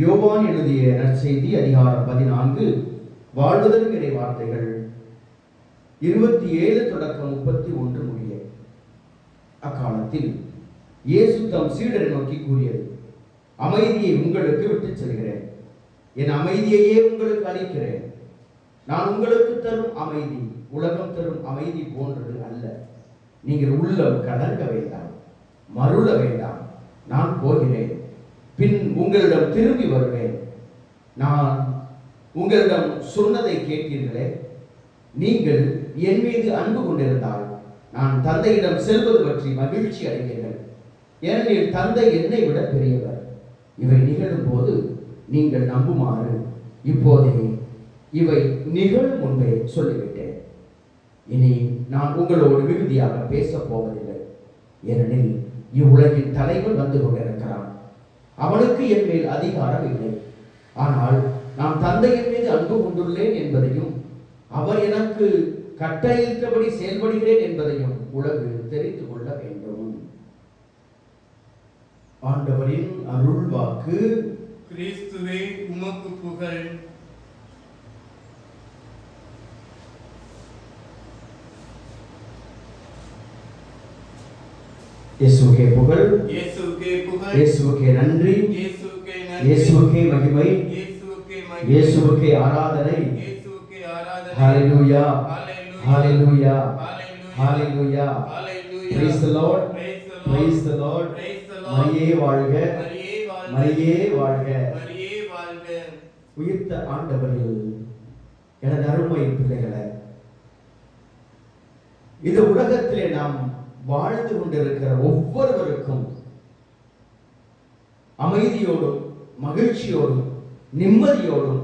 யோவான் எழுதிய நற்செய்தி அதிகாரம் 14 வாழ்வதற்கு இறை வார்த்தைகள் 27 தொடக்கம் 31 முடிய. அக்காலத்தில் இயேசு தம் சீடரை நோக்கி கூறியது, அமைதியை உங்களுக்கு விட்டுச் செல்கிறேன், என் அமைதியையே உங்களுக்கு அளிக்கிறேன். நான் உங்களுக்கு தரும் அமைதி உலகம் தரும் அமைதி போன்றது அல்ல. நீங்கள் உள்ளம் கலங்க வேண்டாம், மருள வேண்டாம். நான் போகிறேன், பின் உங்களிடம் திரும்பி வருவேன். நான் உங்களிடம் சொன்னதை கேட்டீர்களே. நீங்கள் என் மீது அன்பு கொண்டிருந்தால் நான் தந்தையிடம் செல்வது பற்றி மகிழ்ச்சி அடைவீர்கள். ஏனெனில் தந்தை என்னை விட பெரியவர். இவை நிகழும் போது நீங்கள் நம்புமாறு இப்போதே இவை நிகழும் முன்பே சொல்லிவிட்டேன். இனி நான் உங்களோடு மிகுதியாக பேசப் போவதில்லை, ஏனெனில் இவ்வுலகின் தலைவன் வந்து கொண்டிருக்கிறான். அவனுக்கு என் மேல் அதிகாரம் இல்லை. ஆனால் நான் தந்தையின் மீது அன்பு கொண்டுள்ளேன் என்பதையும் அவர் எனக்கு கட்டளையிட்டபடி செயல்படுகிறேன் என்பதையும் உலகு தெரிந்து கொள்ள வேண்டும். ஆண்டவரின் அருள் வாக்கு. கிறிஸ்துவே உமக்கு புகழ். இயேசுவுக்கே புகழ், இயேசுவுக்கே புகழ், இயேசுவுக்கே நன்றி, இயேசுவுக்கே நன்றி, இயேசுவுக்கே மகிமை, இயேசுவுக்கே மகிமை, இயேசுவுக்கே ஆராதனை. இயேசுவுக்கே ஆராதனை. ஹalleluya, ஹalleluya, ஹalleluya, ஹalleluya. Praise the Lord, praise the Lord. மரியே வாழ்க, மரியே வாழ்க, மரியே வாழ்க. உயிர்த்த ஆண்டவரில் எனது அருமை பிள்ளைகளே, இந்த உலகத்திலே நாம் வாழ்ந்து கொண்டிருக்கிற ஒவ்வொருவருக்கும் அமைதியோடும் மகிழ்ச்சியோடும் நிம்மதியோடும்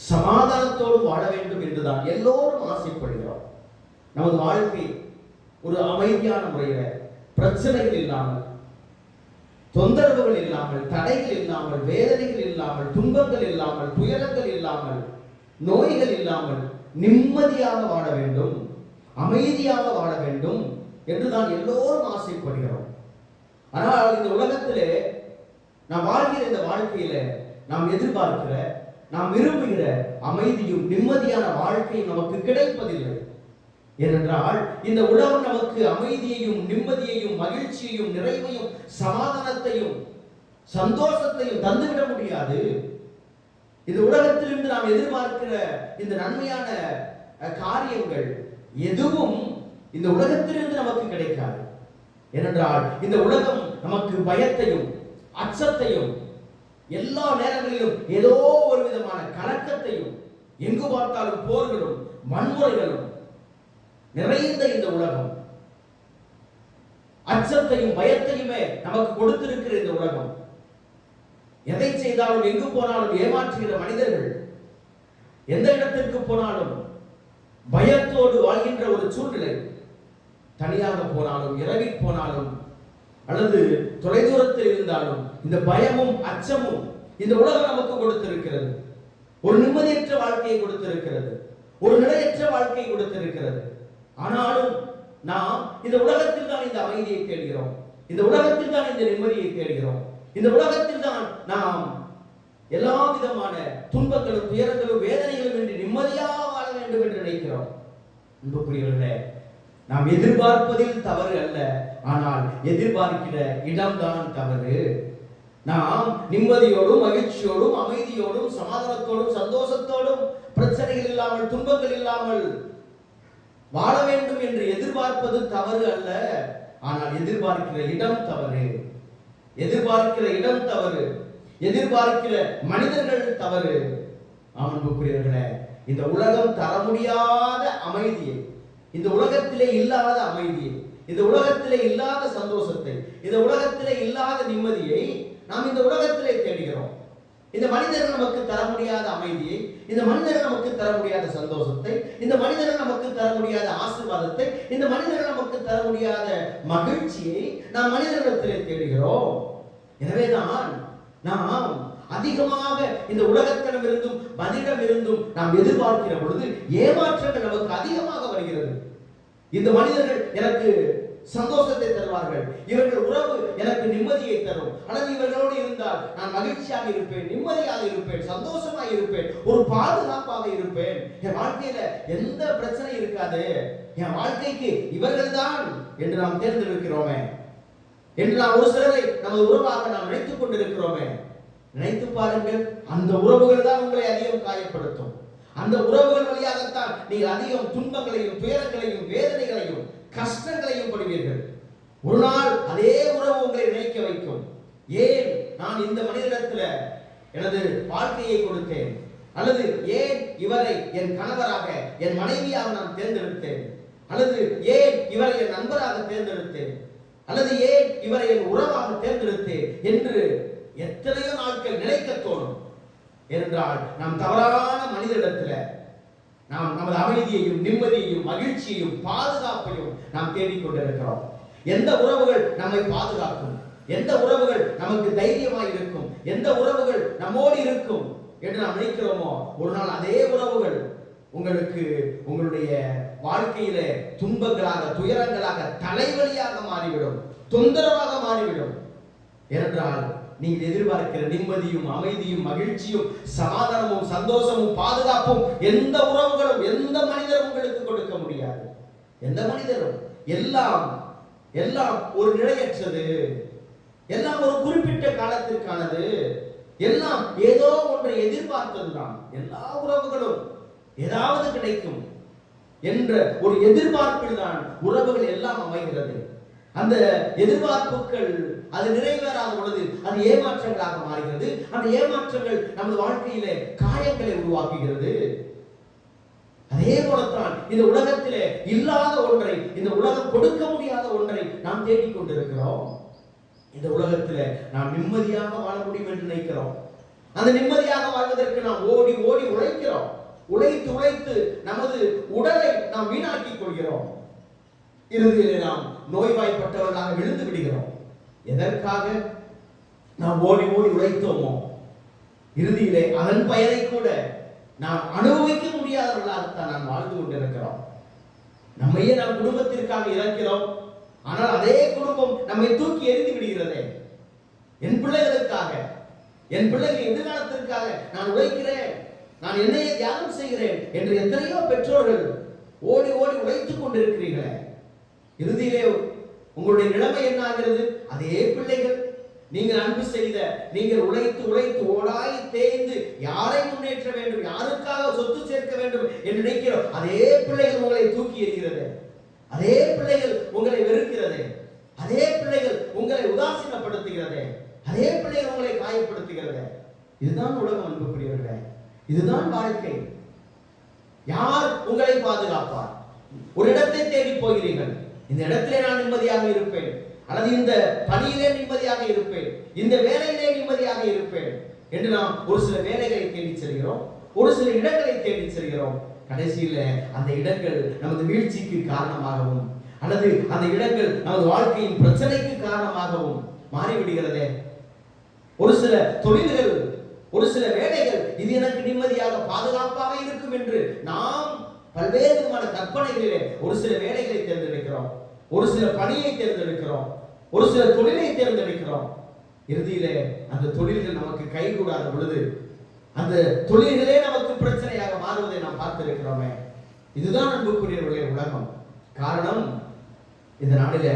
சமாதானத்தோடும் வாழ வேண்டும் என்றுதான் எல்லோரும் ஆசைப்படுகிறோம். நமது வாழ்க்கை ஒரு அமைதியான முறையில, பிரச்சனைகள் இல்லாமல், தொந்தரவுகள் இல்லாமல், தடைகள் இல்லாமல், வேதனைகள் இல்லாமல், துன்பங்கள் இல்லாமல், துயரங்கள் இல்லாமல், நோய்கள் இல்லாமல் நிம்மதியாக வாழ வேண்டும், அமைதியாக வாழ வேண்டும் என்றுதான் எல்லோரும் ஆசைப்படுகிறோம். ஆனால் இந்த உலகத்திலே நாம் வாழ்கிற இந்த வாழ்க்கையில நாம் எதிர்பார்க்கிற, நாம் விரும்புகிற அமைதியும் நிம்மதியான வாழ்க்கையும் நமக்கு கிடைப்பதில்லை. ஏனென்றால் இந்த உலகம் நமக்கு அமைதியையும் நிம்மதியையும் மகிழ்ச்சியையும் நிறைவையும் சமாதானத்தையும் சந்தோஷத்தையும் தந்துவிட முடியாது. இந்த உலகத்திலிருந்து நாம் எதிர்பார்க்கிற இந்த நன்மையான காரியங்கள் எதுவும் இந்த உலகத்திலிருந்து நமக்கு கிடைக்காது. ஏனென்றால் இந்த உலகம் நமக்கு பயத்தையும் அச்சத்தையும் எல்லா நேரங்களிலும் ஏதோ ஒரு விதமான கலக்கத்தையும், எங்கு பார்த்தாலும் போர்களும் வன்முறைகளும் நிறைந்த இந்த உலகம் அச்சத்தையும் பயத்தையுமே நமக்கு கொடுத்திருக்கிற இந்த உலகம் எதை செய்தாலும் எங்கு போனாலும் ஏமாற்றுகிற மனிதர்கள், எந்த இடத்திற்கு போனாலும் பயத்தோடு வாழ்கின்ற ஒரு சூழ்நிலை. தனியாக போனாலும், இரவில் போனாலும், அல்லது தொலைதூரத்தில் இருந்தாலும் இந்த பயமும் அச்சமும் இந்த உலகம் நமக்கு கொடுத்திருக்கிறது. ஒரு நிம்மதியற்ற வாழ்க்கையை கொடுத்திருக்கிறது, ஒரு நிலையற்ற வாழ்க்கையை கொடுத்திருக்கிறது. ஆனாலும் நாம் இந்த உலகத்தில் தான் இந்த அமைதியை தேடுகிறோம், இந்த உலகத்தில் தான் இந்த நிம்மதியை தேடுகிறோம், இந்த உலகத்தில் தான் நாம் எல்லா விதமான துன்பங்களும் துயரங்களும் வேதனைகளும் என்று நிம்மதியாக வாழ வேண்டும் என்று நினைக்கிறோம். அன்புக்குரியவர்களே, நாம் எதிர்பார்ப்பதில் தவறு அல்ல, ஆனால் எதிர்பார்க்கிற இடம்தான் தவறு. நாம் நிம்மதியோடும் மகிழ்ச்சியோடும் அமைதியோடும் சமாதானத்தோடும் சந்தோஷத்தோடும் பிரச்சனைகள் இல்லாமல் துன்பங்கள் இல்லாமல் வாழ வேண்டும் என்று எதிர்பார்ப்பது தவறு அல்ல, ஆனால் எதிர்பார்க்கிற இடம் தவறு. எதிர்பார்க்கிற இடம் தவறு, எதிர்பார்க்கிற மனிதர்கள் தவறு. அன்புக்குரியவர்களே, இந்த உலகம் தர முடியாத அமைதியை, இந்த உலகத்திலே இல்லாத அமைதியை, இந்த உலகத்திலே இல்லாத சந்தோஷத்தை, இந்த உலகத்திலே இல்லாத நிம்மதியை நாம் இந்த உலகத்திலே தேடுகிறோம். இந்த மனிதர்கள் நமக்கு தர முடியாத அமைதியை, இந்த மனிதர்கள் நமக்கு தர முடியாத சந்தோஷத்தை, இந்த மனிதர்கள் நமக்கு தர முடியாத ஆசீர்வாதத்தை, இந்த மனிதர்கள் நமக்கு தர முடியாத மகிழ்ச்சியை நாம் மனிதர்களிடத்திலே தேடுகிறோம். எனவேதான் நாம் அதிகமாக இந்த உலகத்திடமிருந்தும் மனிதனிடமிருந்தும் நாம் எதிர்பார்க்கிற பொழுது ஏமாற்றங்கள் நமக்கு அதிகமாக வருகிறது. இந்த மனிதர்கள் எனக்கு சந்தோஷத்தை தருவார்கள். இவர்கள் உறவு எனக்கு நிம்மதியை தரும். அல்லது இவர்களோடு இருந்தால் நான் மகிழ்ச்சியாக இருப்பேன், நிம்மதியாக இருப்பேன், சந்தோஷமாக இருப்பேன், ஒரு பாதுகாப்பாக இருப்பேன். என் வாழ்க்கையில எந்த பிரச்சனை இருக்காது, என் வாழ்க்கைக்கு இவர்கள் தான் என்று நாம் தேர்ந்தெடுக்கிறோமே, என்று நாம் ஒரு சிலரை நமது உறவாக நாம் நினைத்துக் கொண்டிருக்கிறோமே. நினைத்து பாருங்கள், அந்த உறவுகள் தான் உங்களை அதிகம் காயப்படுத்தும். அந்த உறவுகள் வழியாகத்தான் நீங்கள் அதிகம் துன்பங்களையும் துயரங்களையும் வேதனைகளையும் கஷ்டங்களையும் படுவீர்கள். ஒரு நாள் அதே உறவு உங்களை நினைக்க வைக்கும். ஏன் நான் இந்த மனிதனிடத்துல எனது வாழ்க்கையை கொடுத்தேன், அல்லது ஏன் இவரை என் கணவராக என் மனைவியாக நான் தேர்ந்தெடுத்தேன், அல்லது ஏன் இவரை என் நண்பராக தேர்ந்தெடுத்தேன், அல்லது ஏன் இவரை என் உறவாக தேர்ந்தெடுத்தேன் என்று எத்தனையோ நாட்கள் நினைக்க தோணும். என்றால் நாம் தவறான மனிதனிடத்துல நாம் நமது அமைதியையும் நிம்மதியையும் மகிழ்ச்சியையும் பாதுகாப்பையும் நாம் தேடிக்கொண்டிருக்கிறோம். எந்த உறவுகள் நம்மை பாதுகாக்கும், எந்த உறவுகள் நமக்கு தைரியமாய் இருக்கும், எந்த உறவுகள் நம்மோடு இருக்கும் என்று நாம் நினைக்கிறோமோ, ஒரு நாள் அதே உறவுகள் உங்களுக்கு உங்களுடைய வாழ்க்கையில துன்பங்களாக துயரங்களாக தலைவலியாக மாறிவிடும், தொந்தரவாக மாறிவிடும். ஏனென்றால் நீங்கள் எதிர்பார்க்கிற நிம்மதியும் அமைதியும் மகிழ்ச்சியும் சமாதானமும் சந்தோஷமும் பாதுகாப்பும் எந்த உறவுகளும் எந்த மனிதரும் உங்களுக்கு கொடுக்க முடியாது. எந்த மனிதரும் எல்லாம் எல்லாம் ஒரு நிலையற்றது, எல்லாம் ஒரு குறிப்பிட்ட காலத்திற்கானது, எல்லாம் ஏதோ ஒன்றை எதிர்பார்த்ததுதான். எல்லா உறவுகளும் ஏதாவது கிடைக்கும் என்ற ஒரு எதிர்பார்ப்பில் தான் உறவுகள் எல்லாம் அமைகிறது. அந்த எதிர்பார்ப்புகள் அது நிறைவேறாத பொழுது அது ஏமாற்றங்களாக மாறுகிறது. அந்த ஏமாற்றங்கள் நமது வாழ்க்கையிலே காயங்களை உருவாக்குகிறது. அதே போலத்தான் இந்த உலகத்திலே இல்லாத ஒன்றை, இந்த உலகம் கொடுக்க முடியாத ஒன்றை நாம் தேடிக்கொண்டிருக்கிறோம். இந்த உலகத்திலே நாம் நிம்மதியாக வாழ முடியும் என்று நினைக்கிறோம். அந்த நிம்மதியாக வாழ்வதற்கு நாம் ஓடி ஓடி உழைக்கிறோம். உழைத்து உழைத்து நமது உடலை நாம் வீணாக்கிக் கொள்கிறோம். இறுதியிலே நாம் நோய்வாய்ப்பட்டவர்களாக விழுந்து விடுகிறோம். எதற்காக நாம் ஓடி ஓடி உழைத்தோமோ, இறுதியிலே அதன் பயனை கூட நாம் அனுபவிக்க முடியாதவர்களாகத்தான் நாம் வாழ்ந்து கொண்டிருக்கிறோம். நம்மையே நாம் குடும்பத்திற்காக இறக்கிறோம், ஆனால் அதே குடும்பம் நம்மை தூக்கி எறிந்து விடுகிறதே. என் பிள்ளைகளுக்காக, என் பிள்ளைகள் எதிர்காலத்திற்காக நான் உழைக்கிறேன், நான் என்னையே தியாகம் செய்கிறேன் என்று எத்தனையோ பெற்றோர்கள் ஓடி ஓடி உழைத்துக் கொண்டிருக்கிறீர்களே. இறுதியிலே உங்களுடைய நிலைமை என்ன ஆகிறது? அதே பிள்ளைகள் நீங்கள் அன்பு செய்த, நீங்கள் உழைத்து உழைத்து ஓடாய் தேய்ந்து யாரை முன்னேற்ற வேண்டும், யாருக்காக சொத்து சேர்க்க வேண்டும் என்று நினைக்கிறோம், அதே பிள்ளைகள் உங்களை தூக்கி எறிகிறது, அதே பிள்ளைகள் உங்களை வெறுக்கிறது, அதே பிள்ளைகள் உங்களை உதாசீனப்படுத்துகிறது, அதே பிள்ளைகள் உங்களை காயப்படுத்துகிறது. இதுதான் உலகம் அன்புக்குரியவர்களே, இதுதான் வாழ்க்கை. யார் உங்களை பாதுகாப்பார்? ஒரு இடத்தை தேடி போகிறீர்கள், இந்த இடத்திலே நான் நிம்மதியாக இருப்பேன், அல்லது இந்த பணியிலே நிம்மதியாக இருப்பேன், இந்த வேலையிலே நிம்மதியாக இருப்பேன் என்று நாம் ஒரு சில வேலைகளை தேடி செல்கிறோம், ஒரு சில இடங்களை தேடி செல்கிறோம். கடைசியில அந்த இடங்கள் நமது வீழ்ச்சிக்கு காரணமாகவும், அல்லது அந்த இடங்கள் நமது வாழ்க்கையின் பிரச்சனைக்கு காரணமாகவும் மாறிவிடுகிறதே. ஒரு சில தொழில்கள், ஒரு சில வேலைகள் இது எனக்கு நிம்மதியாக பாதுகாப்பாக இருக்கும் என்று நாம் பல்வேறு விதமான கற்பனைகளிலே ஒரு சில வேலைகளை தேர்ந்தெடுக்கிறோம், ஒரு சில பணியை தேர்ந்தெடுக்கிறோம், ஒரு சில தொழிலை தேர்ந்தெடுக்கிறோம். இறுதியிலே அந்த தொழில்கள் நமக்கு கைகூடாத பொழுது அந்த தொழில்களே நமக்கு பிரச்சனையாக மாறுவதை நாம் பார்த்திருக்கிறோமே. இதுதான் அன்புக்குரியவர்களே உலகம். காரணம், இந்த நாளில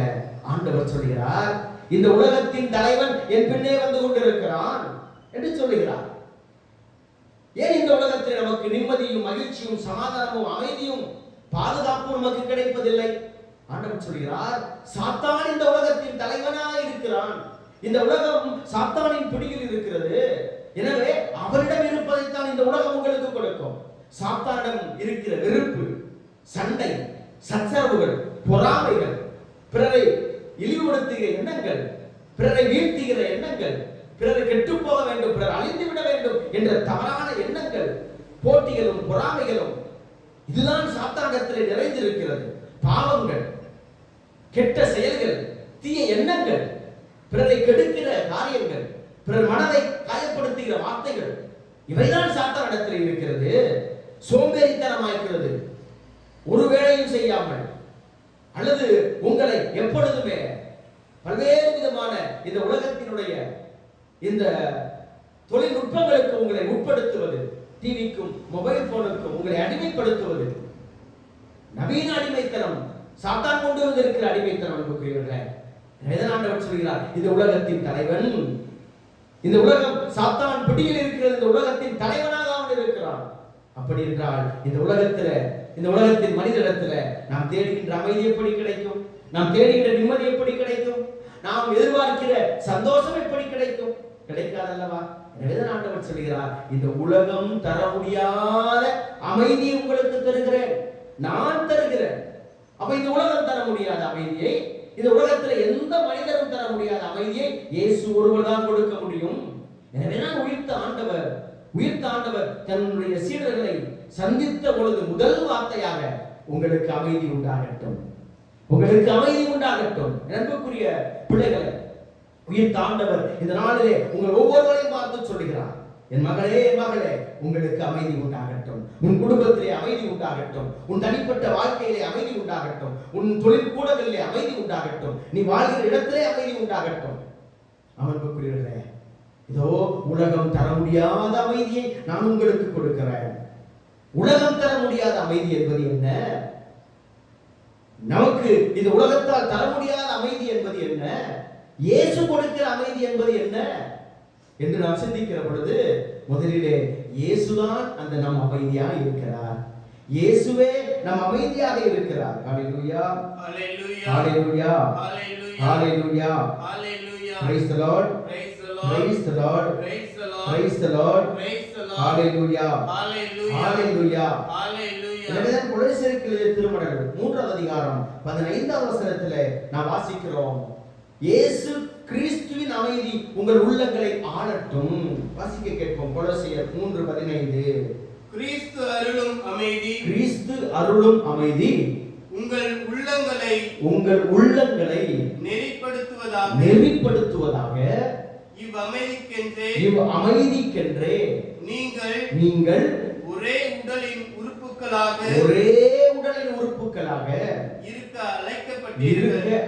ஆண்டவர் சொல்கிறார், இந்த உலகத்தின் தலைவன் என் பின்னே வந்து கொண்டிருக்கிறான் என்று சொல்லுகிறார். ஏன் இந்த உலகத்தில் நமக்கு நிம்மதியும் மகிழ்ச்சியும் சமாதானமும் அமைதியும் பாதுகாப்பும் நமக்கு கிடைப்பதில்லை? ஆண்டவர் சொல்கிறார், சாத்தான் இந்த உலகத்தின் தலைவனாக இருக்கிறான், இந்த உலகம் சாத்தானின் பிடியில் இருக்கிறது, எனவே அவரிடம் இருப்பதைத்தான் இந்த உலகம் உங்களுக்கு கொடுக்கும். சாத்தானிடம் இருக்கிற வெறுப்பு, சண்டை, சச்சரவுகள், பொறாமைகள், பிறரை இழிவுபடுத்துகிற எண்ணங்கள், பிறரை வீழ்த்துகிற எண்ணங்கள், பிறரை கெட்டு போக வேண்டும், பிறர் அழிந்து விட வேண்டும் என்ற தவறான எண்ணங்கள், போட்டிகளும் பொறாமைகளும், இதுதான் சாத்தானிடத்தில் நிறைந்திருக்கிறது. பாவங்கள், கெட்ட செயல்கள், தீய எண்ணங்கள், பிறரை கெடுக்கிற காரியங்கள், பிறர் மனதை காயப்படுத்துகிற வார்த்தைகள், இவைதான் சாத்தானிடத்தில் இருக்கிறது. சோம்பேறித்தனமாயிருக்கிறது, ஒரு வேளையும் செய்யாமல் அல்லது உங்களை எப்பொழுதுமே பல்வேறு விதமான இந்த உலகத்தினுடைய இந்த தொழில்நுட்பங்களுக்கு உங்களை உட்படுத்துவது, டிவிக்கும் மொபைல் போனுக்கும் உங்களை அடிமைப்படுத்துவது, நவீன அடிமைத்தனம், சாத்தான் கொண்டு வந்திருக்கிற அடிமைத்தனம் அன்புக்குரியவர்களே. ஆண்டவர் சொல்கிறார், இந்த உலகத்தின் தலைவன், இந்த உலகம் சாத்தான் பிடியில் இருக்கிறது, இந்த உலகத்தின் தலைவனாக அவன் இருக்கிறான். அப்படி என்றால் இந்த உலகத்தின் மனிதனிடத்துல நாம் தேடுகின்ற அமைதி எப்படி கிடைக்கும்? நாம் தேடுகின்ற நிம்மதி எப்படி கிடைக்கும்? நாம் எதிர்பார்க்கிற சந்தோஷம் எப்படி கிடைக்கும்? கிடைக்காதல்லவா? எனவே ஆண்டவர் சொல்கிறார், இந்த உலகம் தர முடியாத அமைதியை உங்களுக்கு தருகிறேன், நான் தருகிறேன். அப்ப இந்த உலகம் தர முடியாத அமைதியை, இந்த உலகத்துல எந்த மனிதரும் தர முடியாத அமைதியை இயேசு ஒருவர் தான் கொடுக்க முடியும். எனவே நான் உயிர்த்த ஆண்டவர் தன்னுடைய சீடர்களை சந்தித்த பொழுது முதல் வார்த்தையாக, உங்களுக்கு அமைதி உண்டாகட்டும், உங்களுக்கு அமைதி உண்டாகட்டும். அன்புக்குரிய பிள்ளைகளை, உயிர்த்த ஆண்டவர் இந்த நாளிலே உங்கள் ஒவ்வொருவரையும் பார்த்து சொல்லுகிறார், என் மகளே, என் மகளே, உங்களுக்கு அமைதி உண்டாகட்டும், உன் குடும்பத்திலே அமைதி உண்டாகட்டும், உன் தனிப்பட்ட வாழ்க்கையிலே அமைதி உண்டாகட்டும், உன் தொழிற்கூடங்களிலே அமைதி உண்டாகட்டும், நீ வாழ்கிற இடத்திலே அமைதி உண்டாகட்டும். அன்புக்குரியவர்களே, இதோ உலகம் தர முடியாத அமைதியை நான் உங்களுக்கு கொடுக்கிறேன். உலகம் தர முடியாத அமைதி என்பது என்ன? நமக்கு இந்த உலகத்தால் தர முடியாத அமைதி என்பது என்ன? இயேசு கொடுக்கிற அமைதி என்பது என்ன என்று நாம் சிந்திக்கிற பொழுது, முதலிலே இயேசுதான் அந்த நம் அமைதியாக இருக்கிறார். இயேசுவே நம் அமைதியாக இருக்கிறார். ஹalleluya, ஹalleluya, ஹalleluya, ஹalleluya, ஹalleluya. Praise the Lord, Praise the Lord, praise the Lord, praise the Lord, praise the Lord, praise the Lord. Hallelujah, Hallelujah, Hallelujah, hallelujah. எனவேதான் கொலோசியருக்கு எழுதிய திருமடல் 3வது அதிகாரம் 15வது வசனத்திலே நாம் வாசிக்கிறோம், இயேசு கிறிஸ்துவின் அமைதி உங்கள் உள்ளங்களை ஆளட்டும். வாசிக்க கேட்போம். கொலோசியர் 3:15. கிறிஸ்து அருளும் அமைதி, கிறிஸ்து அருளும் அமைதி உங்கள் உள்ளங்களை நெறிப்படுத்துவதாக இவ்வமைதிக்கென்றே நீங்கள் ஒரே உடலின் உறுப்புகளாக இருக்க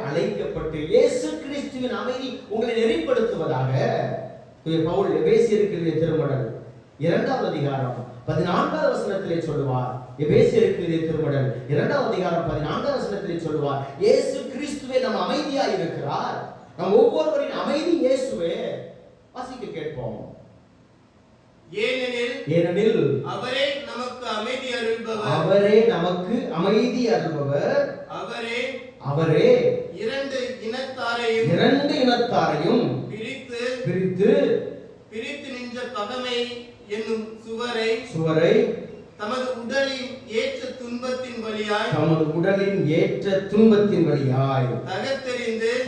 அழைக்கப்பட்டு இயேசு கிறிஸ்துவின் அமைதி உங்களை நெறிப்படுத்துவதாக. பவுல் எபேசியருக்கு எழுதிய திருமடல் 2வது அதிகாரம் 14வது வசனத்திலே சொல்லுவார். எபேசியருக்கு எழுதிய திருமடல் 2வது அதிகாரம் 14வது வசனத்திலே சொல்லுவார், இயேசு கிறிஸ்துவே நம் அமைதியாய் இருக்கிறார். நம் ஒவ்வொருவரின் அமைதி இயேசுவே. வாசிக்க கேட்போம். ஏனெனில் அவரே நமக்கு அமைதி அருள்பவர். அவரே இரண்டு இனத்தாரையும் பிரித்து நின்ற பகைமை என்னும் சுவரை தமது உடலின் ஏற்ற துன்பத்தின் வழியாய்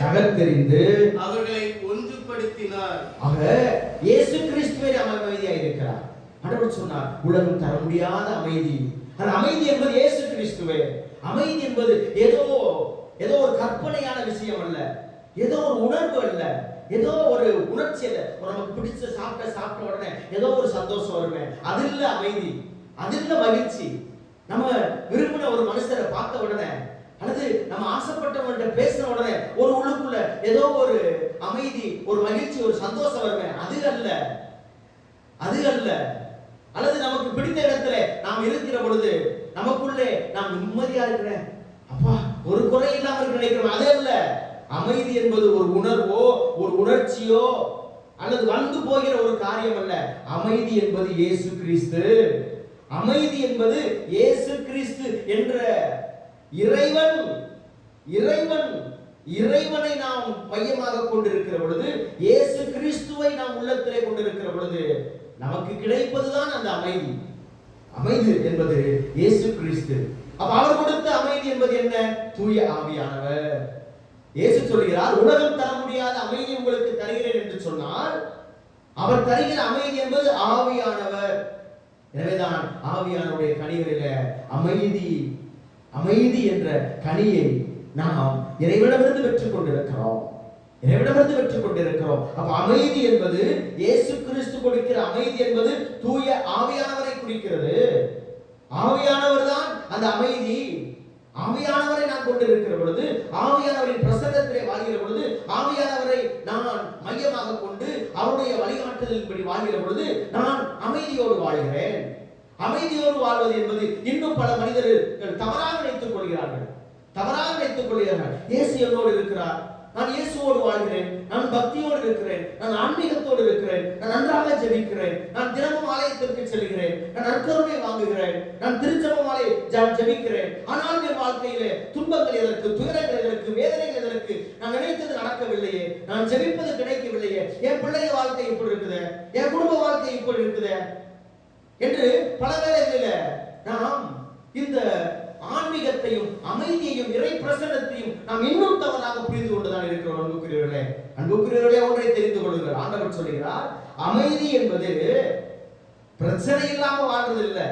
தகர்த்தெறிந்து அவர்களை ஒன்றுபடுத்தினார். ஆக இயேசு கிறிஸ்துவே அமைதியாய் இருக்கிறார். ஆண்டவர் சொன்னார், உலகம் தர முடியாத அமைதி. அந்த அமைதி என்பது இயேசு கிறிஸ்துவே. அமைதி என்பது ஏதோ ஒரு கற்பனையான விஷயம் அல்ல, ஏதோ ஒரு உணர்வு அல்ல, ஏதோ ஒரு உணர்ச்சி அல்ல. நமக்கு பிடிச்ச சாப்பிட்ட உடனே ஏதோ ஒரு சந்தோஷம் வருமே, அது இல்ல அமைதி, அது இல்ல மகிழ்ச்சி. நம்ம விரும்பின ஒரு மனுஷரை பார்த்த உடனே அல்லது நம்ம ஆசைப்பட்டவங்கள்ட்ட பேசின உடனே ஒரு உள்ளுக்குள்ள ஏதோ ஒரு அமைதி, ஒரு மகிழ்ச்சி, ஒரு சந்தோஷம் வருமே, அது அல்ல. அல்லது நமக்கு பிடித்த இடத்துல நாம் இருக்கிற பொழுது நமக்குள்ளே நாம் நிம்மதியா இருக்கிறேன், அப்பா ஒரு குறை இல்லாம இருக்க நினைக்கிறோம், அதே இல்ல. அமைதி என்பது ஒரு உணர்வோ ஒரு உணர்ச்சியோ அல்லது வந்து போகிற ஒரு காரியம் அல்ல. அமைதி என்பது இயேசு கிறிஸ்து. அமைதி என்பது இயேசு கிறிஸ்து என்ற இறைவனை நாம் மையமாக கொண்டிருக்கிற பொழுது, இயேசு கிறிஸ்துவை நாம் உள்ளத்திலே கொண்டிருக்கிற பொழுது நமக்கு கிடைப்பதுதான் அந்த அமைதி. அமைதி என்பது இயேசு கிறிஸ்து. அப்ப அவர் கொடுத்த அமைதி என்பது என்ன? தூய ஆவியானவர். இயேசு சொல்கிறார், உலகம் தர முடியாத அமைதி உங்களுக்கு தருகிறேன் என்று சொன்னால், அவர் தருகிற அமைதி என்பது ஆவியானவர். எனவேதான் ஆவியானவருடைய கனிகளில அமைதி என்ற கனியை நாம் இறைவனிடமிருந்து பெற்றுக் கொண்டிருக்கிறோம். அப்ப அமைதி என்பது இயேசு கிறிஸ்து கொடுக்கிற அமைதி என்பது தூய ஆவியானவரை குறிக்கிறது. ஆவியானவர் தான் அந்த அமைதி. ஆவியானவரை நான் கொண்டிருக்கிற பொழுது, ஆவியானவரின் பிரசன்னத்திலே வாழ்கிற பொழுது, ஆவியானவரை நான் மையமாக கொண்டு அவருடைய வழிகாட்டுதலின்படி வாழ்கிற பொழுது நான் அமைதியோடு வாழ்கிறேன். அமைதியோடு வாழ்வது என்பது இன்னும் பல மனிதர்கள் தவறாக நினைத்துக் கொள்கிறார்கள். இயேசு என்னோடு இருக்கிறார், நான் இயேசுவோடு வாழ்கிறேன், நான் பக்தியோடு இருக்கிறேன், நான் ஆன்மீகத்தோடு இருக்கிறேன், நான் நன்றாக ஜெபிக்கிறேன், நான் தினமும் ஆலயத்திற்கு செல்கிறேன், நான் நற்கருணை வாங்குகிறேன், நான் திருச்செபமாலை ஜெபிக்கிறேன். ஆனால் என் வாழ்க்கையிலே துன்பங்கள் எதற்கு, துயரங்கள் எதற்கு, வேதனைகள் எதற்கு, நான் நினைத்தது நடக்கவில்லையே, நான் ஜெபிப்பது கிடைக்கவில்லையே, என் பிள்ளைய வாழ்க்கை இப்படி இருக்குது, என் குடும்ப வாழ்க்கை இப்படி இருக்குது என்று பல வேளைகளில் நாம் இந்த ஆன்மீகத்தையும் அமைதியையும் இறை பிரசன்னத்தையும் நாம் இன்னும் தவறாக புரிந்து கொண்டுதான் இருக்கிறோம். அன்புக்குரியவர்களே, ஒன்றை தெரிந்து கொள்ளுங்கள். ஆண்டவர் சொல்கிறார், அமைதி என்பது பிரச்சனை இல்லாம வாழ்வதில்லை,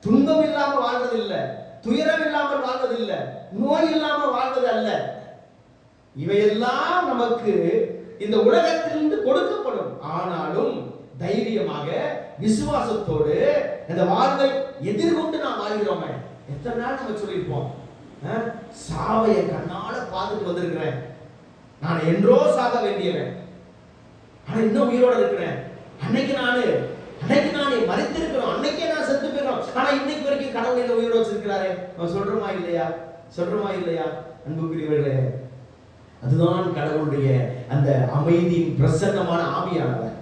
துன்பம் இல்லாம வாழ்வதில்லை, துயரம் இல்லாமல் வாழ்வதில்லை, நோய் இல்லாமல் வாழ்வது அல்ல. இவையெல்லாம் நமக்கு இந்த உலகத்திலிருந்து கொடுக்கப்படும். ஆனாலும் தைரியமாக விசுவாசத்தோடு இந்த வாழ்வை எதிர்கொண்டு நாம் வாழ்கிறோமே. எத்தனை நாள் நம்ம சொல்லியிருப்போம், சாவைய கண்ணால பார்த்துட்டு வந்திருக்கிறேன், நான் என்றோ சாக வேண்டியவன், ஆனா இன்னும் உயிரோட இருக்கிறேன், அன்னைக்கு நானே மறைத்திருக்கிறோம், அன்னைக்கே நான் செத்து போயிடும், ஆனா இன்னைக்கு வரைக்கும் கடவுள் என்ன உயிரோட வச்சிருக்கிறாரே. நம்ம சொல்றோமா இல்லையா? அன்புக்குரியவர்களே, அதுதான் கடவுளுடைய அந்த அமைதியின் பிரசன்னமான ஆவியானவர்.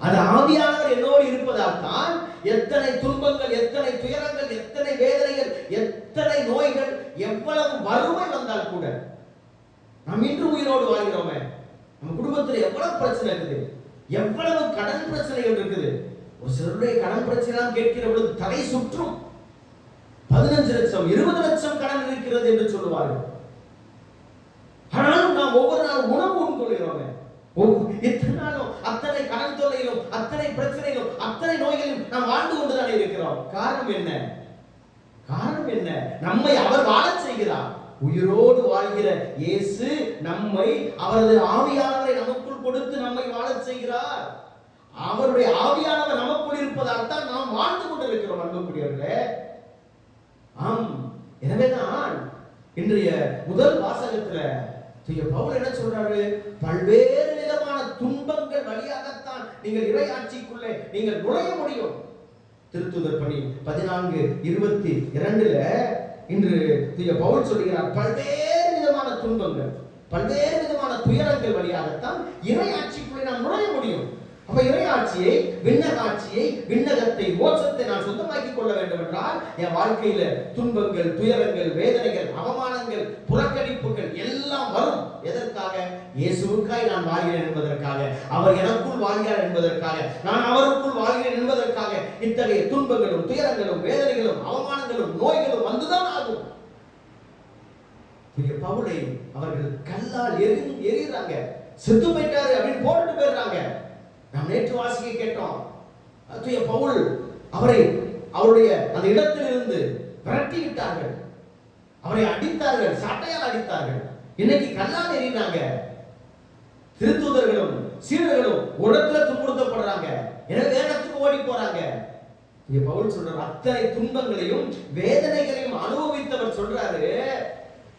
அந்த ஆவியானவர் என்னோடு இருப்பதால் தான் எத்தனை துன்பங்கள், எத்தனை துயரங்கள், எத்தனை வேதனைகள், எத்தனை நோய்கள், எவ்வளவு வறுமை வந்தால் கூட நாம் இன்று உயிரோடு வாழ்கிறோமே. நம்ம குடும்பத்தில் எவ்வளவு பிரச்சனை இருக்குது, எவ்வளவு கடன் பிரச்சனைகள் இருக்குது. ஒரு சிலருடைய கடன் பிரச்சனை கேட்கிற பொழுது தலை சுற்றும். 15 லட்சம் 20 லட்சம் கடன் இருக்கிறது என்று சொல்லுவார்கள். ஆனாலும் நாம் ஒவ்வொரு நாளும் உணவு உண்கொள்கிறோமே. எத்தனை நாளும் அத்தனை கடன் தொல்லையிலும், அத்தனை பிரச்சனைகளும், அத்தனை நோய்களிலும் நாம் வாழ்ந்து கொண்டுதானே இருக்கிறோம். காரணம் என்ன? நம்மை அவர் வாழச் செய்கிறார். உயிரோடு வாழ்கிற இயேசு நம்மை, அவரது ஆவியானவரை நமக்குள் கொடுத்து நம்மை வாழச் செய்கிறார். அவருடைய ஆவியானவர் நமக்குள் இருப்பதால் தான் நாம் வாழ்ந்து கொண்டிருக்கிறோம். அன்புக்குரியவர்களே, எனவேதான் இன்றைய முதல் வாசகத்துல பவுல் என்ன சொல்றாரு? பல்வேறு விதமான துன்பங்கள் வழியாகத்தான் நீங்கள் இறை ஆட்சிக்குள்ளே நீங்கள் நுழைய முடியும். திருத்தூதர் பணி 14:22 இன்று பவுல் சொல்கிறார், பல்வேறு விதமான துன்பங்கள், பல்வேறு விதமான துயரங்கள் வழியாகத்தான் இறை ஆட்சிக்குள்ளே நாம் நுழைய முடியும். அப்ப இறை ஆட்சியை, விண்ணக ஆட்சியை, விண்ணகத்தை, மோட்சத்தை நான் சொந்தமாக்கிக் கொள்ள வேண்டும் என்றால் என் வாழ்க்கையில துன்பங்கள், துயரங்கள், வேதனைகள், அவமானங்கள், புறக்கணிப்புகள் எல்லாம் வரும். எதற்காக? இயேசுவுக்காய் நான் வாழ்கிறேன் என்பதற்காக, அவர் எனக்குள் வாழ்கிறார் என்பதற்காக, நான் அவருக்குள் வாழ்கிறேன் என்பதற்காக இத்தகைய துன்பங்களும், துயரங்களும், வேதனைகளும், அவமானங்களும், நோய்களும் வந்துதான் ஆகும். பவுலை அவர்கள் கல்லால் எறிகிறாங்க, செத்து போயிட்டாரு அப்படின்னு போட்டுட்டு போயிடுறாங்க. நாம் நேற்று வாசிக்க கேட்டோம், பவுல் அவரை அவருடைய அந்த இடத்திலிருந்து விரட்டி விட்டார்கள், அவரை அடித்தார்கள், சாட்டையால் அடித்தார்கள். இன்னைக்கு கல்லால் எறினாங்க. திருத்தூதர்களும் சீடர்களும் உடத்துல துன்புறுத்தப்படுறாங்க, எனவே வேற இடத்துக்கு ஓடி போறாங்க. பவுல் சொல்றார், அத்தனை துன்பங்களையும் வேதனைகளையும் அனுபவித்தவர் சொல்றாரு,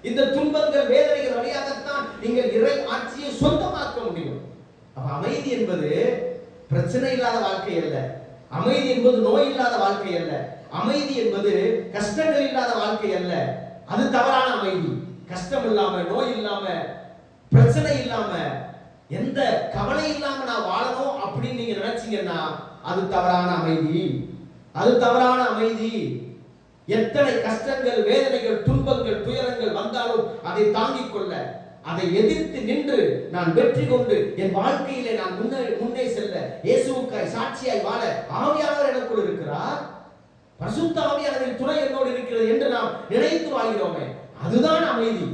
இந்த துன்பங்கள், வேதனைகள் வழியாகத்தான் நீங்கள் இறை ஆட்சியை சொந்தமாக்க முடியும். அப்ப அமைதி என்பது பிரச்சனை இல்லாத வாழ்க்கை அல்ல, அமைதி என்பது நோய் இல்லாத வாழ்க்கை அல்ல, அமைதி என்பது கஷ்டங்கள் இல்லாத வாழ்க்கை அல்ல. அது தவறான அமைதி. கஷ்டம் இல்லாம, நோய் இல்லாம, பிரச்சனை இல்லாம, எந்த கவலை இல்லாம நான் வாழணும் அப்படின்னு நீங்க நினைச்சீங்கன்னா அது தவறான அமைதி. அது தவறான அமைதி. எத்தனை கஷ்டங்கள், வேதனைகள், துன்பங்கள், துயரங்கள் வந்தாலும் அதை தாங்கிக் கொள்ள, அதை எதிர்த்து நின்று நான் வெற்றி கொண்டு என் வாழ்க்கையிலே நான் முன்னே செல்ல, இயேசுவுக்காய் சாட்சியாய் வாழ ஆவியானவர் எனக்குள் இருக்கிறார், பரிசுத்த ஆவியானவரின் துணை என்னோடு இருக்கிறது என்று நாம் நினைத்து வாழ்கிறோமே, அதுதான் அமைதி.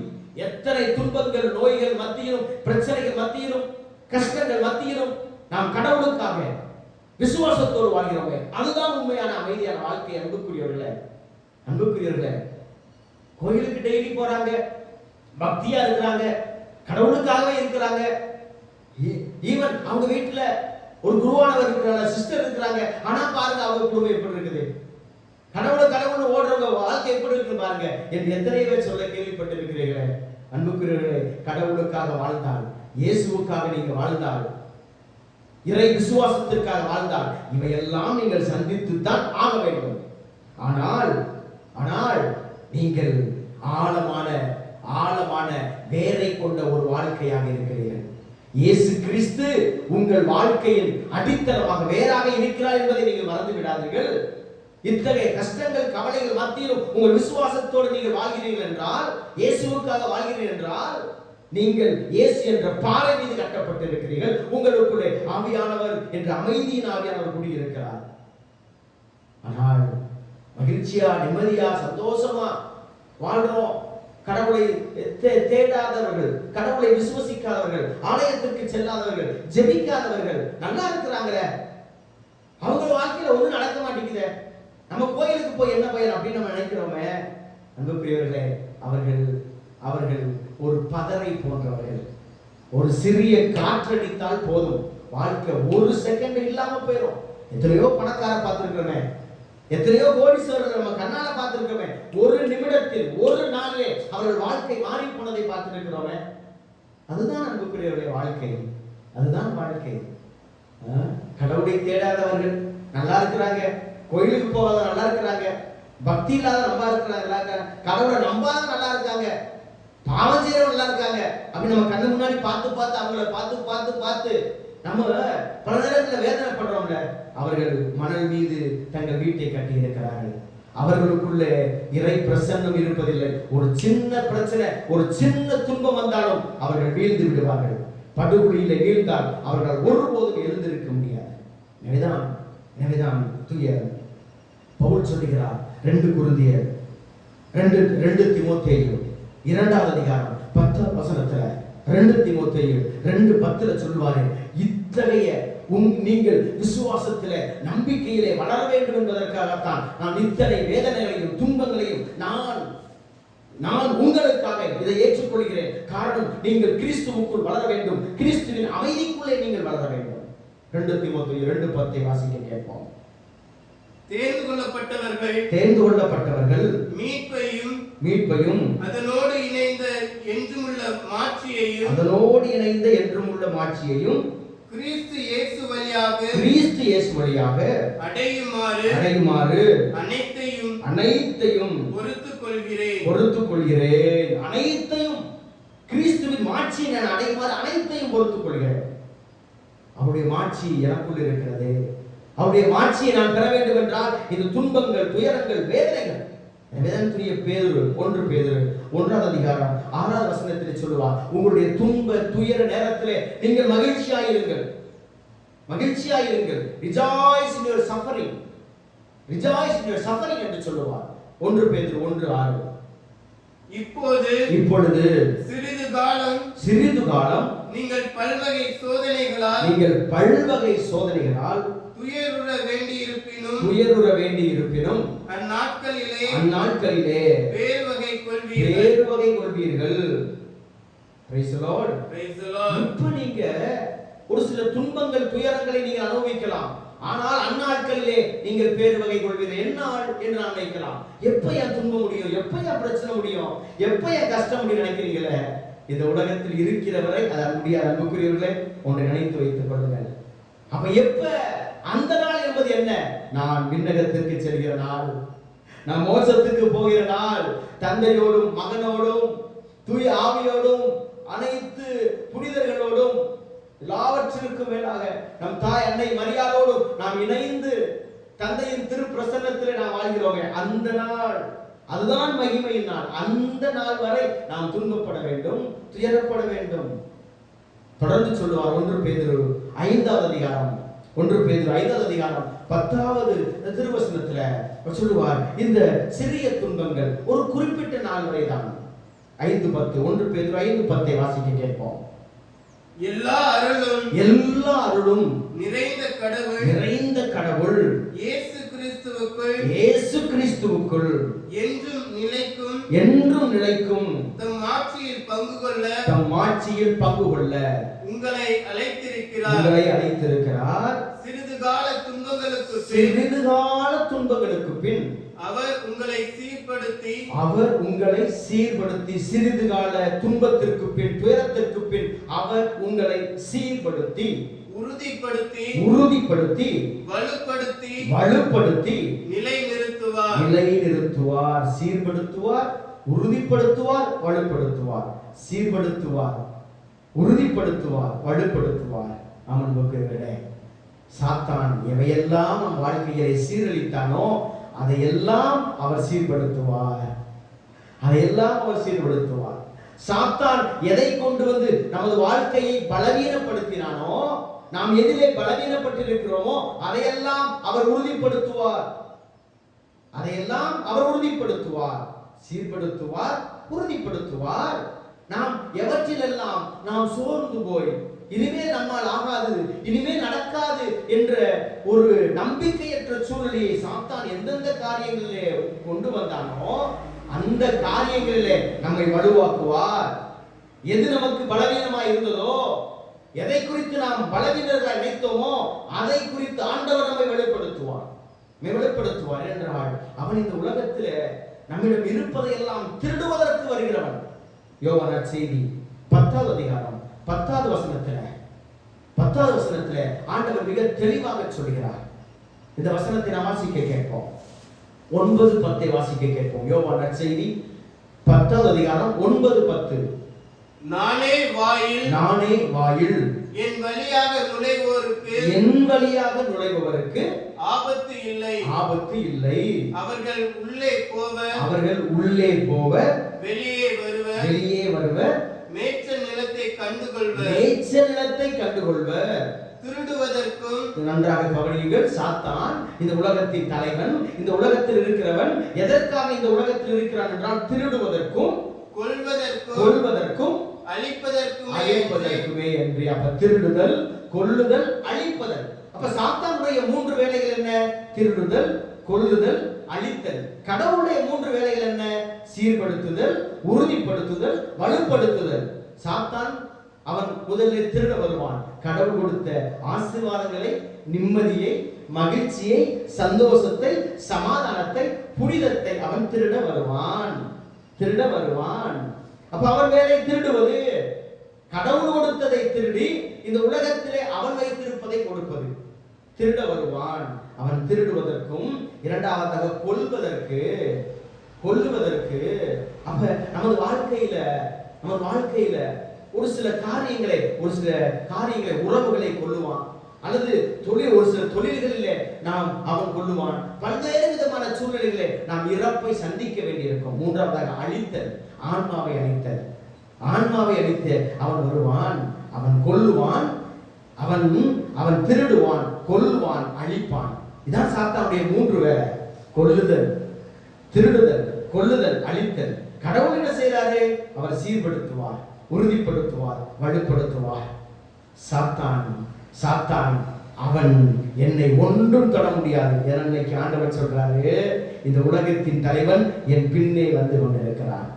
எத்தனை துன்பங்கள், நோய்கள் மத்தியிலும், பிரச்சனைகள் மத்தியிலும், கஷ்டங்கள் மத்தியிலும் நாம் கடவுளுக்காக விசுவாசத்தோடு வாழ்கிறோமே, அதுதான் உண்மையான அமைதியான வாழ்க்கை. அன்புக்குரியவர்களே, கோயிலுக்கு டெய்லி போறாங்க, பக்தியா இருக்கிறாங்க, கடவுளுக்காகவே இருக்கிறாங்க. ஈவன் அவங்க வீட்டுல ஒரு குருவானவர் இருக்கிறாங்க, சிஸ்டர் இருக்கிறாங்க. ஆனா பாருங்க அவங்க குடும்பம் எப்படி இருக்குது. கடவுள் ஓடுறவங்க வாழ்க்கை எப்படி இருக்கு பாருங்க என்று எத்தனை பேர் சொல்ல கேள்விப்பட்டிருக்கிறீர்களே. அன்புக்குரியவர்களே, கடவுளுக்காக வாழ்ந்தால், இயேசுவுக்காக நீங்க வாழ்ந்தால், இறை விசுவாசத்திற்காக வாழ்ந்தால் இவையெல்லாம் நீங்கள் சந்தித்துத்தான் ஆக வேண்டும். ஆனால் நீங்கள் ஆழமான வேரை கொண்ட ஒரு வாழ்க்கையாக இருக்கிறீர்கள். இயேசு கிறிஸ்து உங்கள் வாழ்க்கையின் அடித்தளமாக வேறாக இருக்கிறார் என்பதை நீங்கள் மறந்து விடாதீர்கள். இத்தகைய கஷ்டங்கள் கவலைகள் மத்தியிலும் உங்கள் விசுவாசத்தோடு நீங்கள் வாழ்கிறீர்கள் என்றால், இயேசுவுக்காக வாழ்கிறீர்கள் என்றால், நீங்கள் இயேசு என்ற பாறை மீது கட்டப்பட்டிருக்கிறீர்கள். உங்களுக்குள்ளே ஆவியானவர் என்ற அமைதியின் ஆவியானவர் குடியிருக்கிறார். ஆனால் மகிழ்ச்சியா, நிம்மதியா, சந்தோஷமா வாழ்றோம். கடவுளை தேடாதவர்கள், கடவுளை விசுவசிக்காதவர்கள், ஆலயத்திற்கு செல்லாதவர்கள், ஜெபிக்காதவர்கள் நல்லா இருக்கிறாங்க. அவங்க வாழ்க்கையில ஒண்ணும் நடக்க மாட்டேங்குது. நம்ம கோயிலுக்கு போய் என்ன பயன் அப்படின்னு நம்ம நினைக்கிறோமே. அன்புக்குரியவர்களே, அவர்கள் ஒரு பதரை போன்றவர்கள். ஒரு சிறிய காற்றடித்தால் போதும், வாழ்க்கை ஒரு செகண்ட் இல்லாம போயிடும். எத்தனையோ பணக்கார பார்த்திருக்கிறோமே, எத்தனையோ கோடீஸ்வரர்கள் நம்ம கண்ணால பார்த்திருக்கிறோமே. ஒரு நிமிடத்தில், ஒரு நாளிலே அவர்கள் வாழ்க்கை மாறி போனதை பார்த்திருக்கிறோமே. அதுதான் அன்புக்குரியவருடைய வாழ்க்கை, அதுதான் வாழ்க்கை. கடவுளை தேடாதவர்கள் நல்லா இருக்கிறாங்க, கோயிலுக்கு போகாத நல்லா இருக்கிறாங்க, பக்தி இல்லாத நல்லா இருக்கிறாங்க, கடவுளை நம்பாத நல்லா இருக்காங்க, பாவம் செய்யறவங்க நல்லா இருக்காங்க. அப்படி நம்ம கண்ணு முன்னாடி பார்த்து அவங்கள பார்த்து நம்ம பல நேரத்தில் வேதனைப்படுறோம்ல. அவர்கள் மணல் மீது தங்கள் வீட்டை கட்டி இருக்கிறார்கள். அவர்களுக்குள்ளே இறை பிரசன்னம் இருப்பதில்லை. ஒரு சின்ன பிரச்சனை, ஒரு சின்ன துன்பம் வந்தாலும் அவர்கள் வீழ்ந்து விடுவார்கள். படுகொலியிலே வீழ்ந்தால் அவர்கள் ஒருபோதும் எழுந்திருக்க முடியாது. எனவேதான் தூய பவுல் சொல்லுகிறார், 2 கொரிந்தியர் 2 தீமோத்தேயு 2ஆம் அதிகாரம் 10ஆம் வசனத்துல, 2 தீமோத்தேயு 2:10 சொல்வாரு, இத்தகைய நீங்கள் விசுவாசத்திலே நம்பிக்கையிலே வளர வேண்டும் என்பதற்காகத்தான் நான் இத்தனை வேதனைகளையும் துன்பங்களையும் நான் உங்களுக்காக இதை ஏற்றுக்கொள்கிறேன். காரணம், நீங்கள் கிறிஸ்துவுக்குள் வளர வேண்டும், கிறிஸ்துவின் அமைதிக்குள்ளே நீங்கள் வளர வேண்டும். 2 தீமோத்தேயு 2:10 வாசிக்க கேட்போம். தேர்ந்து கொள்ளப்பட்டவர்கள் மீட்பையும் அதனோடு இணைந்த என்றுமுள்ள மாட்சியையும் கிறிஸ்து இயேசு வழியாக அடையுமாறு அனைத்தையும் பொறுத்துக் கொள்கிறேன். அனைத்தையும் கிறிஸ்துவின் மாட்சியை நான் அடையுமாறு அனைத்தையும் பொறுத்துக் கொள்கிறேன். அவருடைய மாட்சி எனக்குள் இருக்கிறது. அவருடைய மாட்சியை நான் பெற வேண்டும் என்றால் இந்த துன்பங்கள், துயரங்கள், வேதனைகள். பேதுரு 1 பேதுரு 1ஆம் அதிகாரம் 6ஆம் வசனத்திலே சொல்லுவார், உங்களுடைய துன்ப துயர நேரத்திலே நீங்கள் மகிழ்ச்சியாயிருங்கள். Rejoice in your suffering. என்று சொல்லுவார். 1 பேதுரு 1:6. இப்பொழுது சிறிது காலம் நீங்கள் பல்வகை சோதனைகளால் துயருற வேண்டி இருப்பினும் அந்நாட்களிலே வேறுவகை கொள்வீர்கள். Praise the Lord. இப்ப நீங்க ஒரு சில துன்பங்கள், துயரங்களை நீங்க அனுபவிக்கலாம். ஆனால் அந்நாட்களிலே நீங்கள் பேர் வகை கொள்வீர்கள். என்னால் என்று நான் நினைக்கலாம். எப்ப என் துன்பம் முடியும், எப்ப என் பிரச்சனை முடியும், எப்ப என் கஷ்டம் முடியும் நினைக்கிறீங்களே. இந்த உலகத்தில் இருக்கிறவரை அது முடியாது. அன்புக்குரியவர்களே, ஒன்றை நினைத்து வைத்துக் கொள்ளுங்கள். அப்ப எப்ப அந்த நாள் என்பது என்ன? நான் விண்ணகத்திற்கு செல்கிற நாள், நான் மோட்சத்துக்கு போகிற நாள். தந்தையோடும் மகனோடும் தூய ஆவியோடும் அனைத்து புனிதர்களோடும் எல்லாவற்றிற்கும் மேலாக நம் தாய் அன்னை மரியாதோடும் நாம் இணைந்து தந்தையின் திரு பிரசன்னத்திலே நாம் வாழ்கிறோமே. அந்த நாள், அதுதான் மகிமையின் நாள். அந்த நாள் வரை நாம் துன்பப்பட வேண்டும், துயரப்பட வேண்டும். தொடர்ந்து சொல்லுவார் 1 பேதுரு 5ஆம் அதிகாரம் 10வது திருவசனத்துல சொல்லுவார், இந்த சிறிய துன்பங்கள் ஒரு குறிப்பிட்ட நாள் வரை தான். 5:10 1 பேதுரு 5:10 வாசிக்க கேட்போம். எல்லா அருளும் நிறைந்த கடவுள் இயேசு கிறிஸ்துவுக்குள் என்றும் நிலைக்கும் தம் ஆட்சியில் பங்கு கொள்ள உங்களை அழைத்திருக்கிறார். சிறிது கால துன்பங்களுக்கு பின் அவர் உங்களை சீர்படுத்தி சிறிது கால துன்பத்திற்கு பின், துயரத்திற்கு பின் அவர் உங்களை சீர்படுத்தி, உறுதிப்படுத்தி, வலுப்படுத்தி நிலைநிறுத்துவார். சீர்படுத்துவார், உறுதிப்படுத்துவார், வலுப்படுத்துவார். சீர்படுத்துவார், உறுதிப்படுத்துவார், வலுப்படுத்துவார். அமர்வுகிறவர்களே, சாத்தான் எவையெல்லாம் நம் வாழ்க்கையை சீரழித்தானோ அதையெல்லாம் அவர் சீர்படுத்துவார். சாத்தான் எதை கொண்டு வந்து நமது வாழ்க்கையை பலவீனப்படுத்தினானோ, நாம் எதிலே பலவீனப்பட்டிருக்கிறோமோ அதையெல்லாம் அவர் உறுதிப்படுத்துவார். சீர்படுத்துவார், உறுதிப்படுத்துவார். நாம் எவற்றிலெல்லாம் நாம் சோர்ந்து போய் இனிமேல் நம்மால் ஆகாது, இனிமேல் நடக்காது என்ற ஒரு நம்பிக்கையற்ற சூழ்நிலையை சாத்தான் எந்தெந்த காரியங்களிலே கொண்டு வந்தானோ அந்த காரியங்களிலே நம்மை வலுவாக்குவார். எது நமக்கு பலவீனமாய் இருந்ததோ, எதை குறித்து நாம் பலவீனர்களாய் நினைத்தோமோ அதை குறித்து ஆண்டவர் நம்மை வெளிப்படுத்துவார். என்றால் அவன் இந்த உலகத்திலே நம்மிடம் இருப்பதையெல்லாம் திருடுவதற்கு வருகிறவன். யோவான் நற்செய்தி 10வது அதிகாரம் 10வது வசனத்திலே ஆண்டவர் மிக தெளிவாக சொல்கிறார். இந்த வசனத்தை நாம் வாசிக்க கேட்போம். 9:10 வாசிக்க கேட்போம். யோவான் நற்செய்தி 10வது அதிகாரம் 9:10. நானே வாயில், என் வழியாக நுழைபவருக்கு ஆபத்து இல்லை. அவர்கள் உள்ளே போவர், வெளியே வருவர், மேய்ச்சல் நிலத்தை கண்டுகொள்வர். திருடுவதற்கும், நன்றாக கவனியுங்கள், சாத்தான் இந்த உலகத்தின் தலைவன், இந்த உலகத்தில் இருக்கிறவன். எதற்காக இந்த உலகத்தில் இருக்கிறான் என்றால் திருடுவதற்கும், கொல்வதற்கும், அழிப்பதற்குமே என்று. அப்ப திருடுதல், கொல்லுதல், அழிப்பதல். அப்ப சாத்தானுடைய 3 வேலைகள் என்ன? திருடுதல், கொல்லுதல், அழித்தல். கடவுளுடைய 3 வேலைகள் என்ன? சீர்படுத்துதல், உறுதிப்படுத்துதல், வலுப்படுத்துதல். சாத்தான் அவன் முதலில் திருட வருவான். கடவுள் கொடுத்த ஆசீர்வாதங்களை, நிம்மதியை, மகிழ்ச்சியை, சந்தோஷத்தை, சமாதானத்தை, புனிதத்தை அவன் திருட வருவான். அப்ப அவன் வேலை திருடுவது. கடவுள் கொடுத்ததை திருடி இந்த உலகத்திலே அவன் வைத்திருப்பதை கொடுப்பது. திருட வருவான். அவன் திருடுவதற்கும், இரண்டாவதாக கொல்லுவதற்கு. அப்ப நமது வாழ்க்கையில ஒரு சில காரியங்களை உறவுகளை கொல்லுவான், அல்லது ஒரு சில தொழில்களிலே அவன் கொல்லுவான். பல்வேறு விதமான சூழ்நிலைகளிலே நாம் இறப்பை சந்திக்க வேண்டியிருக்கும். மூன்றாவதாக அழித்தல், ஆன்மாவை அழித்து அவன் வருவான், அவன் கொல்லுவான், அவன் திருடுவான், கொல்லுவான், அழிப்பான். இதான் சாத்தானுடைய 3 வேலை. திருடுதல், கொல்லுதல், அழித்தல். கடவுள் என்ன செய்றாரு? அவர் சீர்படுத்துவார், உறுதிப்படுத்துவார், வலுப்படுத்துவார். சாத்தான் அவன் என்னை ஒன்றும் தொட முடியாது. இன்னைக்கு ஆண்டவர் சொல்றாரு, இந்த உலகத்தின் தலைவன் என் பின்னே வந்து கொண்டிருக்கிறான்.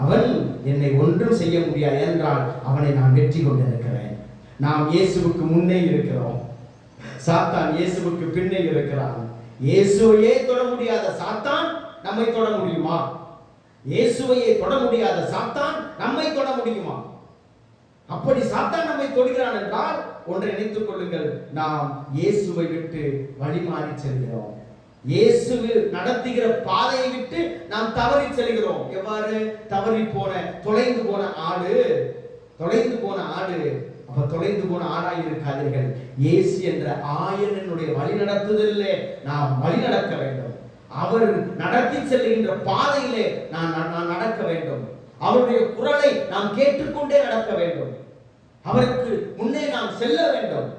அவன் என்னை ஒன்றும் செய்ய முடியாது என்றால் அவனை நான் வெற்றி கொண்டிருக்கிறேன். நாம் இயேசுவுக்கு முன்னே இருக்கிறோம், சாத்தான் இயேசுவுக்கு பின்னே இருக்கிறான். இயேசுவையே தொட முடியாத சாத்தான் நம்மை தொட முடியுமா? இயேசுவையே தொட முடியாத சாத்தான் நம்மை தொட முடியுமா? அப்படி சாத்தான் நம்மை தொடுகிறான் என்றால் ஒன்றை நினைத்துக் கொள்ளுங்கள், நாம் இயேசுவை விட்டு வழிமாறி செல்கிறோம். இயேசு நடத்துகிற பாதையை விட்டு நாம் தவறி செல்கிறோம். எவ்வாறு? தொலைந்து போன ஆடு. அப்ப தொலைந்து போன ஆடாய் இருக்காதீர்கள். இயேசு என்ற ஆயனுடைய வழி நடத்துதலிலே நாம் வழி நடக்க வேண்டும். அவர் நடத்தி செல்கின்ற பாதையிலே நான் நடக்க வேண்டும். அவருடைய குரலை நாம் கேட்டுக்கொண்டே நடக்க வேண்டும். அவருக்கு முன்னே நாம் செல்ல வேண்டும்.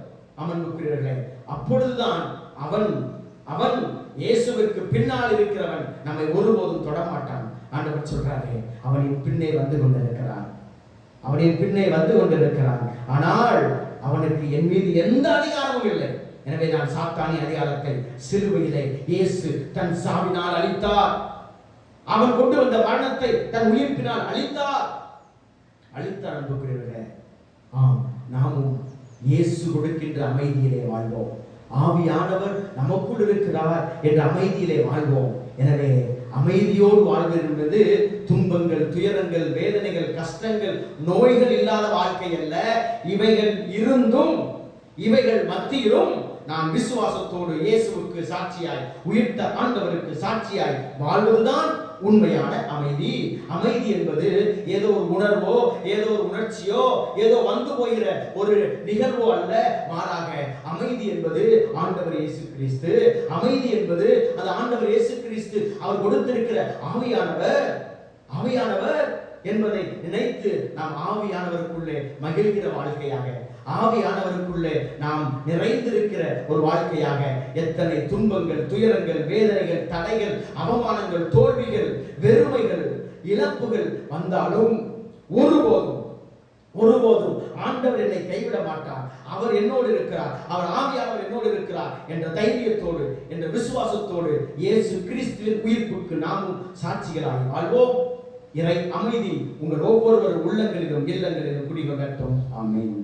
அமர்வுக்குரியவர்களே, அப்பொழுதுதான் அவன் இயேசுவிற்கு பின்னால் இருக்கிறவன் நம்மை ஒருபோதும் தொடமாட்டான். ஆண்டவர் சொல்றாரு, அவனின் பின்னே வந்து கொண்டிருக்கிறான். ஆனால் அவனுக்கு என் மீது எந்த அதிகாரமும் இல்லை. எனவே நான் சாத்தானின் அதிகாரத்தை சிலுவையிலே இயேசு தன் சாவினால் அழித்தார். அவன் கொண்டு வந்த மரணத்தை தன் உயிர்ப்பினால் அழித்தார். அன்புக்குரியவர்களே, நாமும் இயேசு கொடுக்கின்ற அமைதியிலே வாழ்வோம். ஆவியானவர் நமக்குள் இருக்கிறார் என்ற அமைதியிலே வாழ்வோம். எனவே அமைதியோடு வாழ்வது என்பது துன்பங்கள், துயரங்கள், வேதனைகள், கஷ்டங்கள், நோய்கள் இல்லாத வாழ்க்கை அல்ல. இவைகள் இருந்தும் இவைகள் மத்தியிலும் நான் விசுவாசத்தோடு இயேசுவுக்கு சாட்சியாய், உயிர்த்த ஆண்டவருக்கு சாட்சியாய் வாழ்வதுதான் உண்மையான அமைதி. அமைதி என்பது ஏதோ ஒரு உணர்வோ, ஏதோ ஒரு உணர்ச்சியோ, ஏதோ வந்து போகிற ஒரு நிகழ்வோ அல்ல. மாறாக அமைதி என்பது ஆண்டவர் இயேசு கிறிஸ்து. அமைதி என்பது அது ஆண்டவர் இயேசு கிறிஸ்து அவர் கொடுத்திருக்கிற ஆவியானவர் என்பதை நினைத்து நாம் ஆவியானவருக்குள்ளே மகிழ்கிற வாழ்க்கையாக, ஆவியானவருக்குள்ளே நாம் நிறைந்திருக்கிற ஒரு வாழ்க்கையாக, எத்தனை துன்பங்கள், துயரங்கள், வேதனைகள், தடைகள், அவமானங்கள், தோல்விகள், வெறுமைகள், இழப்புகள் வந்தாலும் ஒருபோதும் ஆண்டவர் என்னை கைவிட மாட்டார், அவர் என்னோடு இருக்கிறார், அவர் ஆவியானவர் என்னோடு இருக்கிறார் என்ற தைரியத்தோடு, என்ற விசுவாசத்தோடு இயேசு கிறிஸ்துவின் உயிர்ப்புக்கு நாமும் சாட்சிகளாய் வாழ்வோம். இறை அமைதி உங்கள் ஒவ்வொருவர் உள்ளங்களிலும் இல்லங்களிலும் குடிகொள்ளட்டும். ஆமென்.